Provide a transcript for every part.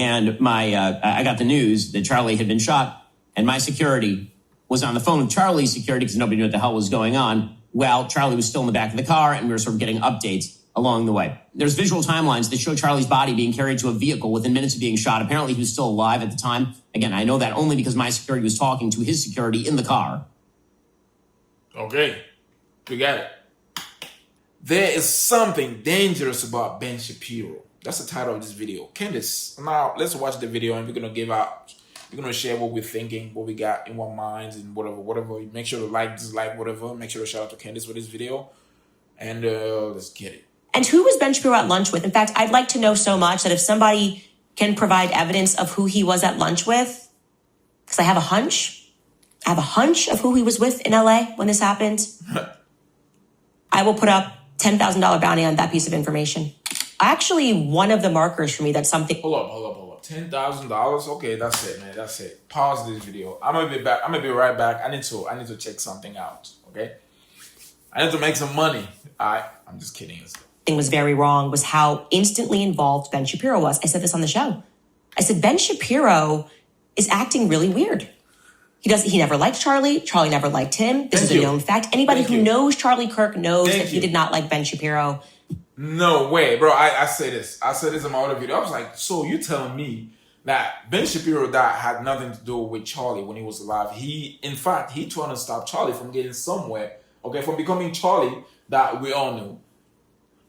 And I got the news that Charlie had been shot, and my security was on the phone with Charlie's security because nobody knew what the hell was going on. Well, Charlie was still in the back of the car, and we were sort of getting updates along the way. There's visual timelines that show Charlie's body being carried to a vehicle within minutes of being shot. Apparently, he was still alive at the time. Again, I know that only because my security was talking to his security in the car. Okay, we got it. There is something dangerous about Ben Shapiro. That's the title of this video. Candace, now let's watch the video and we're going to share what we're thinking, what we got in our minds and whatever. Make sure to like, dislike, whatever. Make sure to shout out to Candace for this video. And let's get it. And who was Ben Shapiro at lunch with? In fact, I'd like to know so much that if somebody can provide evidence of who he was at lunch with, because I have a hunch. I have a hunch of who he was with in LA when this happened. I will put up $10,000 bounty on that piece of information. Actually, one of the markers for me that's something. Hold up. $10,000. Okay, that's it, man. That's it. Pause this video. I'm gonna be back. I'm gonna be right back. I need to check something out. Okay. I need to make some money. I'm just kidding. Thing was very wrong was how instantly involved Ben Shapiro was. I said this on the show. I said Ben Shapiro is acting really weird. He never liked Charlie. Charlie never liked him. This is a known fact. Anybody who knows Charlie Kirk knows that he did not like Ben Shapiro. No way, bro. I say this. I said this in my other video. I was like, so you telling me that Ben Shapiro had nothing to do with Charlie when he was alive? In fact, he trying to stop Charlie from getting somewhere, okay, from becoming Charlie that we all knew.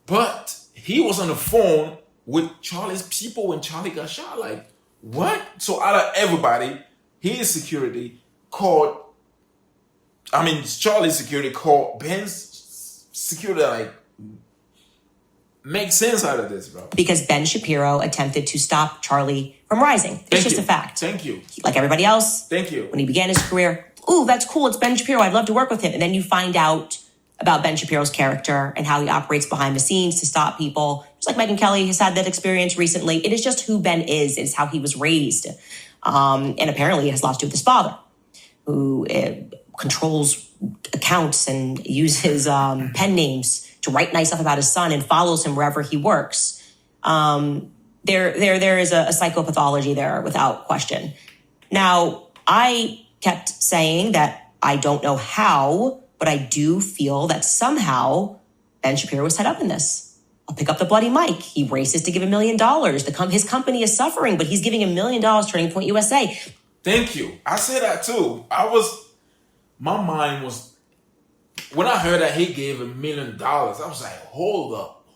But he was on the phone with Charlie's people when Charlie got shot. Like, what? So out of everybody, his security Charlie's security called Ben's security. Like, make sense out of this, bro. Because Ben Shapiro attempted to stop Charlie from rising. It's just a fact. Thank you. Like everybody else. Thank you. When he began his career, ooh, that's cool. It's Ben Shapiro. I'd love to work with him. And then you find out about Ben Shapiro's character and how he operates behind the scenes to stop people. Just like Megyn Kelly has had that experience recently. It is just who Ben is. It's how he was raised. And apparently it has lots to do with his father, who controls accounts and uses pen names to write nice stuff about his son and follows him wherever he works. There is a psychopathology there without question. Now, I kept saying that I don't know how, but I do feel that somehow Ben Shapiro was tied up in this. I'll pick up the bloody mic. He races to give $1 million. His company is suffering, but he's giving $1 million, Turning Point USA. Thank you. I said that too. My mind was, when I heard that he gave $1 million, I was like, hold up.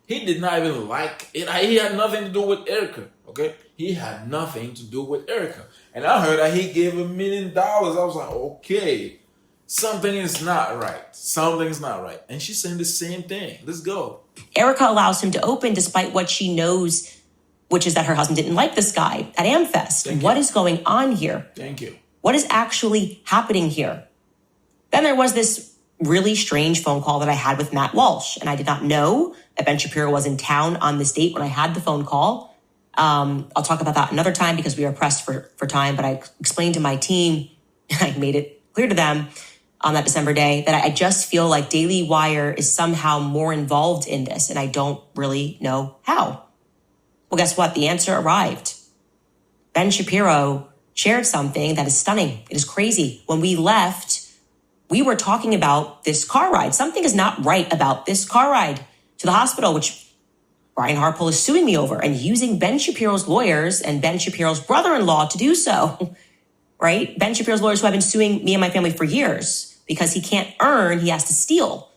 He did not even like it. He had nothing to do with Erica, okay? He had nothing to do with Erica. And I heard that he gave $1 million. I was like, okay, something is not right. Something's not right. And she's saying the same thing. Let's go. Erica allows him to open despite what she knows, which is that her husband didn't like this guy at AmFest. What is going on here? Thank you. What is actually happening here? Then there was this really strange phone call that I had with Matt Walsh, and I did not know that Ben Shapiro was in town on this date when I had the phone call. I'll talk about that another time because we are pressed for time, but I explained to my team, and I made it clear to them on that December day that I just feel like Daily Wire is somehow more involved in this, and I don't really know how. Well, guess what? The answer arrived. Ben Shapiro shared something that is stunning. It is crazy. When we left, we were talking about this car ride. Something is not right about this car ride to the hospital, which Brian Harpole is suing me over and using Ben Shapiro's lawyers and Ben Shapiro's brother-in-law to do so, right? Ben Shapiro's lawyers who have been suing me and my family for years because he can't earn, he has to steal.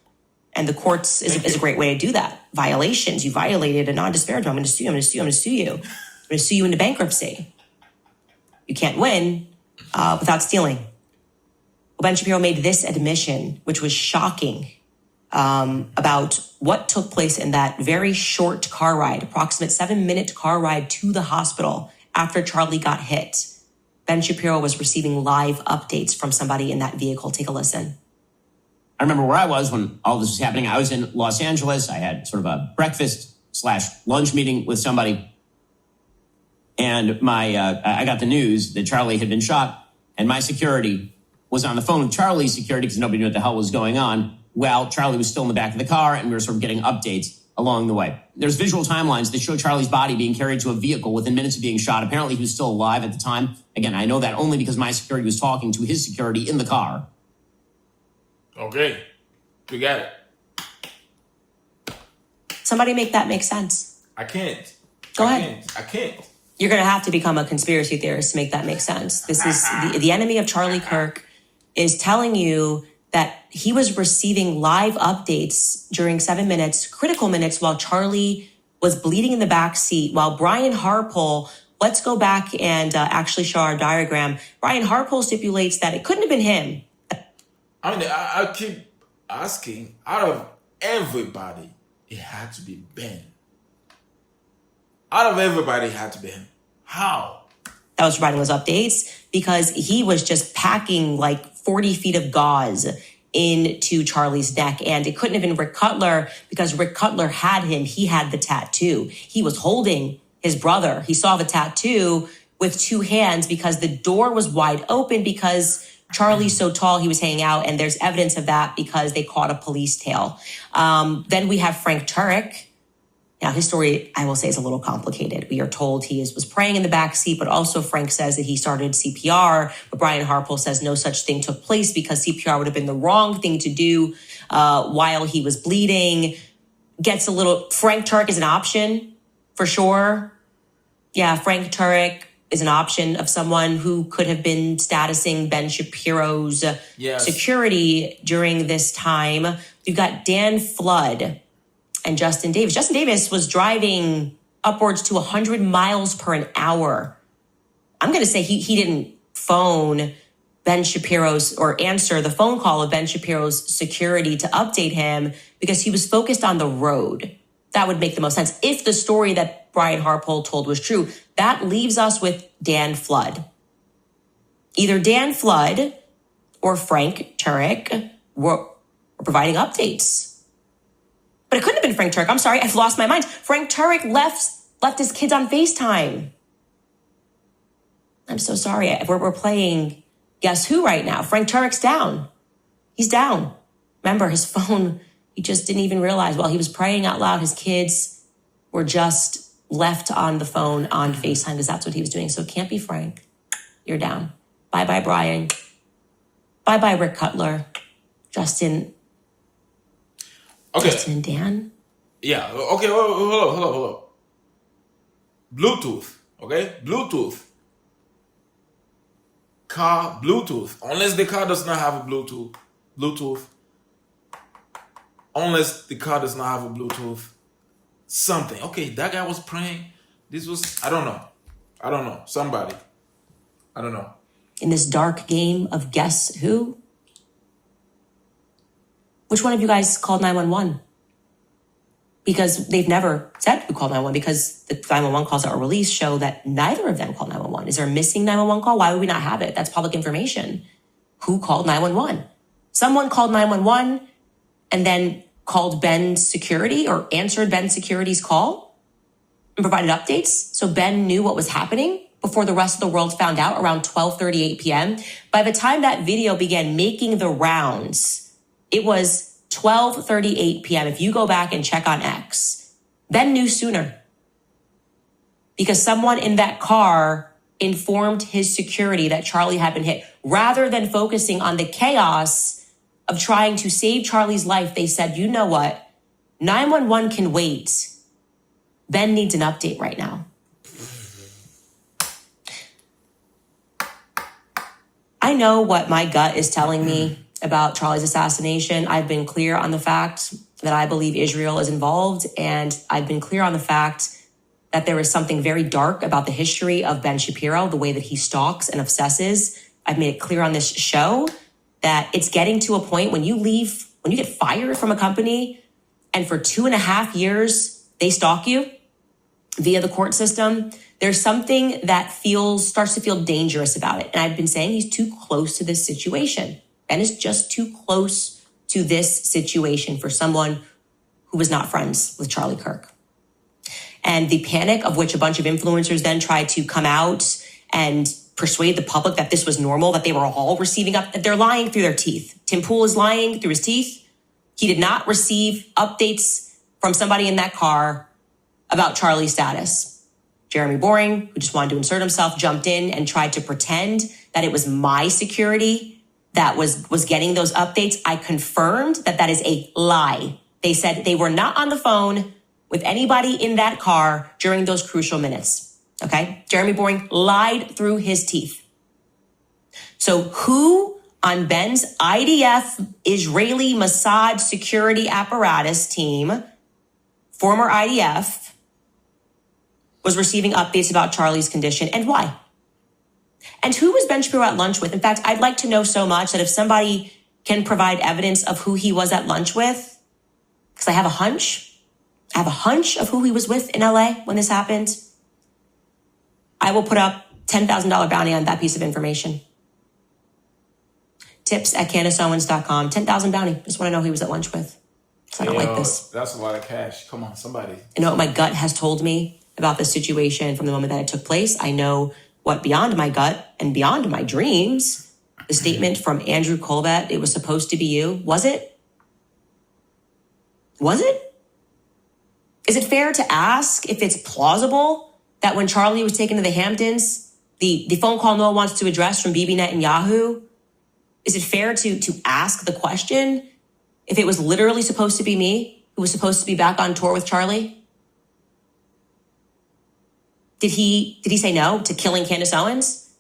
And the courts is a great way to do that. Violations, you violated a non-disparagement. I'm going to sue you, I'm going to sue you, I'm going to sue you. I'm going to sue you into bankruptcy. You can't win without stealing. Well, Ben Shapiro made this admission, which was shocking, about what took place in that very short car ride, approximate 7-minute car ride to the hospital after Charlie got hit. Ben Shapiro was receiving live updates from somebody in that vehicle. Take a listen. I remember where I was when all this was happening. I was in Los Angeles. I had sort of a breakfast/lunch meeting with somebody. And I got the news that Charlie had been shot, and my security was on the phone with Charlie's security because nobody knew what the hell was going on. Well, Charlie was still in the back of the car, and we were sort of getting updates along the way. There's visual timelines that show Charlie's body being carried to a vehicle within minutes of being shot. Apparently, he was still alive at the time. Again, I know that only because my security was talking to his security in the car. Okay, we got it. Somebody make that make sense. I can't. Go ahead. I can't. You're going to have to become a conspiracy theorist to make that make sense. This is the enemy of Charlie Kirk is telling you that he was receiving live updates during 7 minutes, critical minutes, while Charlie was bleeding in the back seat, while Brian Harpole, let's go back and actually show our diagram. Brian Harpole stipulates that it couldn't have been him. I mean, I keep asking, out of everybody, it had to be Ben. Out of everybody, it had to be him. How? That was providing those updates because he was just packing like 40 feet of gauze into Charlie's neck. And it couldn't have been Rick Cutler because Rick Cutler had him. He had the tattoo. He was holding his brother. He saw the tattoo with two hands because the door was wide open because Charlie's so tall, he was hanging out. And there's evidence of that because they caught a police tail. Then we have Frank Turek. Now, his story, I will say, is a little complicated. We are told he was praying in the back seat, but also Frank says that he started CPR, but Brian Harpole says no such thing took place because CPR would have been the wrong thing to do while he was bleeding. Frank Turek is an option, for sure. Yeah, Frank Turek is an option of someone who could have been statusing Ben Shapiro's security during this time. We've got Dan Flood and Justin Davis. Justin Davis was driving upwards to 100 miles per hour. I'm going to say he didn't phone Ben Shapiro's or answer the phone call of Ben Shapiro's security to update him because he was focused on the road. That would make the most sense. If the story that Brian Harpole told was true, that leaves us with Dan Flood. Either Dan Flood or Frank Turek were providing updates. But it couldn't have been Frank Turek. I'm sorry, I've lost my mind. Frank Turek left his kids on FaceTime. I'm so sorry. We're playing Guess Who right now. Frank Turek's down. He's down. Remember, his phone, he just didn't even realize while he was praying out loud, his kids were just left on the phone on FaceTime because that's what he was doing. So it can't be Frank. You're down. Bye-bye, Brian. Bye-bye, Rick Cutler. Justin and Dan? Yeah, okay, hold up. Bluetooth, okay? Bluetooth. Car Bluetooth. Unless the car does not have a Bluetooth. Unless the car does not have a Bluetooth. Something. Okay, that guy was praying. This was, I don't know. Somebody. I don't know. In this dark game of Guess Who? Which one of you guys called 911? Because they've never said who called 911 because the 911 calls that were released show that neither of them called 911. Is there a missing 911 call? Why would we not have it? That's public information. Who called 911? Someone called 911 and then called Ben's security or answered Ben's security's call and provided updates. So Ben knew what was happening before the rest of the world found out around 12:38 p.m. By the time that video began making the rounds, it was 12:38 p.m. If you go back and check on X, Ben knew sooner because someone in that car informed his security that Charlie had been hit. Rather than focusing on the chaos of trying to save Charlie's life, they said, you know what? 911 can wait. Ben needs an update right now. I know what my gut is telling me about Charlie's assassination. I've been clear on the fact that I believe Israel is involved, and I've been clear on the fact that there is something very dark about the history of Ben Shapiro, the way that he stalks and obsesses. I've made it clear on this show that it's getting to a point when you get fired from a company and for 2.5 years, they stalk you via the court system. There's something that starts to feel dangerous about it. And I've been saying he's too close to this situation. Ben is just too close to this situation for someone who was not friends with Charlie Kirk. And the panic of which a bunch of influencers then tried to come out and persuade the public that this was normal, that they were all receiving that they're lying through their teeth. Tim Pool is lying through his teeth. He did not receive updates from somebody in that car about Charlie's status. Jeremy Boring, who just wanted to insert himself, jumped in and tried to pretend that it was my security that was getting those updates. I confirmed that is a lie. They said they were not on the phone with anybody in that car during those crucial minutes. Okay? Jeremy Boring lied through his teeth. So who on Ben's IDF Israeli Mossad security apparatus team, former IDF, was receiving updates about Charlie's condition and why? And who was Ben Shapiro at lunch with? In fact, I'd like to know so much that if somebody can provide evidence of who he was at lunch with, because I have a hunch of who he was with in LA when this happened, I will put up $10,000 bounty on that piece of information. Tips at CandaceOwens.com. 10,000 bounty. Just want to know who he was at lunch with. So I don't like this. That's a lot of cash. Come on, somebody. I know what my gut has told me about this situation from the moment that it took place. I know what beyond my gut and beyond my dreams, the statement from Andrew Colbert, it was supposed to be you. Was it? Was it? Is it fair to ask if it's plausible that when Charlie was taken to the Hamptons, the phone call no one wants to address from Bibi Netanyahu, is it fair to ask the question if it was literally supposed to be me who was supposed to be back on tour with Charlie? Did he say no to killing Candace Owens?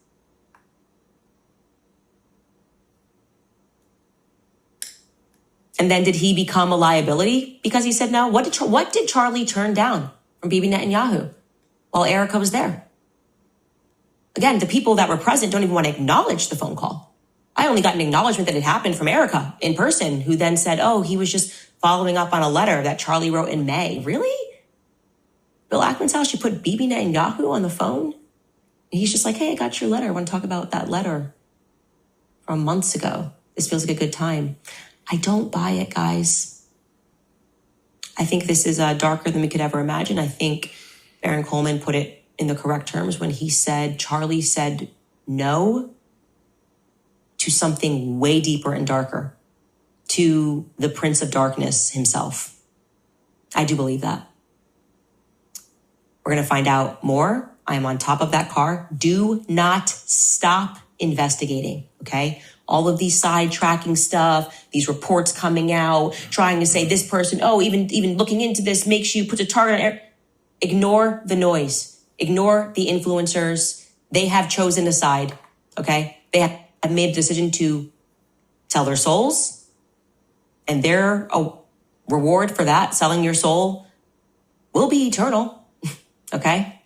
And then did he become a liability because he said no? What did Charlie turn down from Bibi Netanyahu while Erica was there? Again, the people that were present don't even want to acknowledge the phone call. I only got an acknowledgement that it happened from Erica in person, who then said, oh, he was just following up on a letter that Charlie wrote in May. Really? Bill Ackman's house, you put Bibi Netanyahu on the phone? And he's just like, hey, I got your letter. I want to talk about that letter from months ago. This feels like a good time. I don't buy it, guys. I think this is darker than we could ever imagine. I think Baron Coleman put it in the correct terms when he said Charlie said no to something way deeper and darker, to the Prince of Darkness himself. I do believe that. We're going to find out more. I am on top of that car. Do not stop investigating, okay? All of these sidetracking stuff, these reports coming out, trying to say this person, oh, even looking into this makes you put a target on air. Ignore the noise. Ignore the influencers. They have chosen a side, okay? They have made a decision to sell their souls, and their reward for that, selling your soul, will be eternal, okay?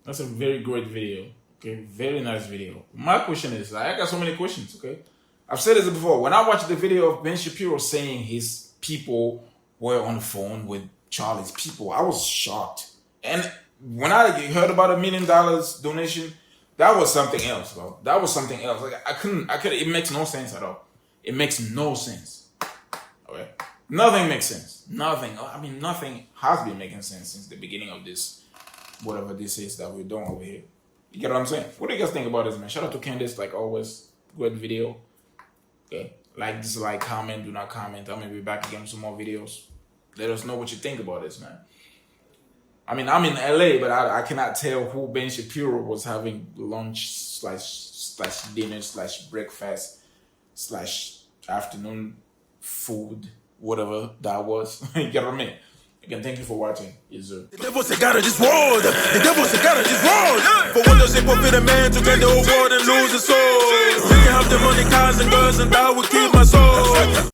That's a very great video. Okay, very nice video. My question is, I got so many questions, okay? I've said this before. When I watched the video of Ben Shapiro saying his people were on the phone with Charlie's people, I was shocked. And when I heard about $1 million donation, that was something else, bro. That was something else. Like I couldn't, it makes no sense at all. It makes no sense. Okay? Nothing makes sense. Nothing. I mean, nothing has been making sense since the beginning of this, whatever this is that we're doing over here. You get what I'm saying? What do you guys think about this, man? Shout out to Candace, like always. Good video. Okay. Like, dislike, comment, do not comment. I'm going to be back again with some more videos. Let us know what you think about this, man. I mean, I'm in LA, but I cannot tell who Ben Shapiro was having lunch slash dinner slash breakfast slash afternoon food, whatever that was. You get what I mean? Again, thank you for watching. Yes, sir. The devil said God of this world. The devil said God of this world. For what does it profit a man to get the whole world and lose his soul? You can have the money, cars, and girls, and that will keep my soul.